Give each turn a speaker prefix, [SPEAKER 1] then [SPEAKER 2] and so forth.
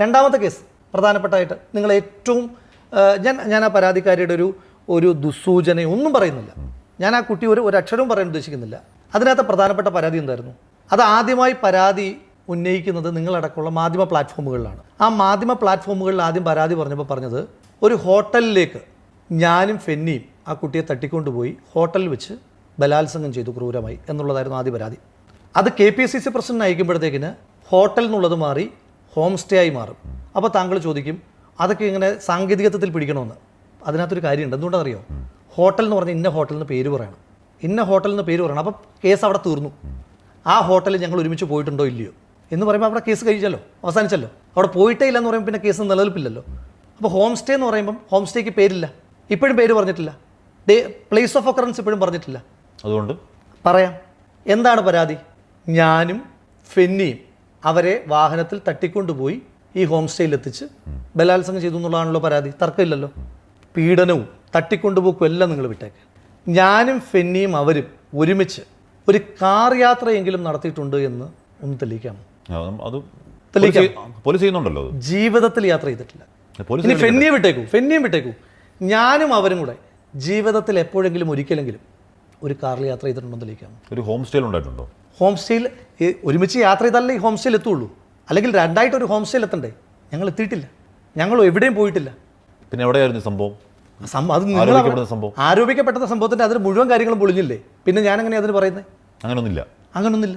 [SPEAKER 1] രണ്ടാമത്തെ കേസ് പ്രധാനപ്പെട്ടായിട്ട് നിങ്ങൾ ഏറ്റവും ഞാൻ ആ പരാതിക്കാരിയുടെ ഒരു ദുസ്സൂചനയും ഒന്നും പറയുന്നില്ല. ഞാൻ ആ കുട്ടി ഒരു അക്ഷരവും പറയാൻ ഉദ്ദേശിക്കുന്നില്ല. അതിനകത്ത് പ്രധാനപ്പെട്ട പരാതി എന്തായിരുന്നു? അത് ആദ്യമായി പരാതി ഉന്നയിക്കുന്നത് നിങ്ങളടക്കമുള്ള മാധ്യമ പ്ലാറ്റ്ഫോമുകളിലാണ്. ആ മാധ്യമ പ്ലാറ്റ്ഫോമുകളിൽ ആദ്യം പരാതി പറഞ്ഞത് ഒരു ഹോട്ടലിലേക്ക് ഞാനും ഫെന്നിയും ആ കുട്ടിയെ തട്ടിക്കൊണ്ടുപോയി ഹോട്ടലിൽ വെച്ച് ബലാത്സംഗം ചെയ്തു ക്രൂരമായി എന്നുള്ളതായിരുന്നു ആദ്യ പരാതി. അത് KPCC പ്രസിഡന്റ് അയക്കുമ്പോഴത്തേക്കിന് ഹോട്ടൽ എന്നുള്ളത് മാറി ഹോം സ്റ്റേ ആയി മാറും. അപ്പോൾ താങ്കൾ ചോദിക്കും അതൊക്കെ ഇങ്ങനെ സാങ്കേതികത്വത്തിൽ പിടിക്കണമെന്ന്. അതിനകത്തൊരു കാര്യമുണ്ട്. എന്തുകൊണ്ടാണെന്നറിയോ? ഹോട്ടൽ എന്ന് പറഞ്ഞാൽ ഇന്ന ഹോട്ടൽ എന്ന് പേര് പറയണം, ഇന്ന ഹോട്ടൽ എന്ന് പേര് പറയണം. അപ്പോൾ കേസ് അവിടെ തീർന്നു. ആ ഹോട്ടലിൽ ഞങ്ങൾ ഒരുമിച്ച് പോയിട്ടുണ്ടോ ഇല്ലയോ എന്ന് പറയുമ്പോൾ അവിടെ കേസ് കഴിച്ചല്ലോ, അവസാനിച്ചല്ലോ. അവിടെ പോയിട്ടേ ഇല്ലെന്ന് പറയുമ്പോൾ പിന്നെ കേസ് നിലനിൽപ്പില്ലല്ലോ. അപ്പോൾ ഹോം സ്റ്റേ എന്ന് പറയുമ്പം ഹോം സ്റ്റേക്ക് പേരില്ല, ഇപ്പോഴും പേര് പറഞ്ഞിട്ടില്ല, പ്ലേസ് ഓഫ് ഒക്കറൻസ് ഇപ്പോഴും പറഞ്ഞിട്ടില്ല. അതുകൊണ്ട് പറയാം, എന്താണ് പരാതി? ഞാനും ഫെന്നിയും അവരെ വാഹനത്തിൽ തട്ടിക്കൊണ്ടുപോയി ഈ ഹോം സ്റ്റേയിൽ എത്തിച്ച് ബലാത്സംഗം ചെയ്തു എന്നുള്ളതാണല്ലോ പരാതി. തർക്കമില്ലല്ലോ. പീഡനവും തട്ടിക്കൊണ്ടുപോക്കും എല്ലാം നിങ്ങൾ വിട്ടേക്ക്. ഞാനും ഫെന്നിയും അവരും ഒരുമിച്ച് ഒരു കാർ യാത്രയെങ്കിലും നടത്തിയിട്ടുണ്ട് എന്ന് ഒന്ന് തെളിയിക്കാമോ? തെളിയിക്കാം. ജീവിതത്തിൽ യാത്ര ചെയ്തിട്ടില്ല. ഇനി ഫെന്നിയെ വിട്ടേക്കൂ. ഞാനും അവരും കൂടെ ജീവിതത്തിൽ എപ്പോഴെങ്കിലും ഒരിക്കലെങ്കിലും ഒരു കാറിൽ യാത്ര ചെയ്തിട്ടുണ്ടോ തെളിയിക്കാം.
[SPEAKER 2] ഒരു ഹോം സ്റ്റേയിൽ ഉണ്ടായിട്ടുണ്ടോ? ഹോം
[SPEAKER 1] സ്റ്റേയിൽ ഒരുമിച്ച് യാത്ര ചെയ്താലേ ഈ ഹോം സ്റ്റേയിൽ എത്തുള്ളൂ. അല്ലെങ്കിൽ രണ്ടായിട്ടൊരു ഹോം സ്റ്റേയിൽ എത്തണ്ടേ? ഞങ്ങൾ എത്തിയിട്ടില്ല, ഞങ്ങൾ എവിടെയും പോയിട്ടില്ല.
[SPEAKER 2] പിന്നെ എവിടെയായിരുന്നു സംഭവം?
[SPEAKER 1] അത് ആരോപിക്കപ്പെട്ട സംഭവത്തിൻ്റെ അതിന് മുഴുവൻ കാര്യങ്ങളും പൊളിഞ്ഞില്ലേ? പിന്നെ ഞാൻ എങ്ങനെയാണ് അതിന് പറയുന്നത്?
[SPEAKER 2] അങ്ങനൊന്നുമില്ല.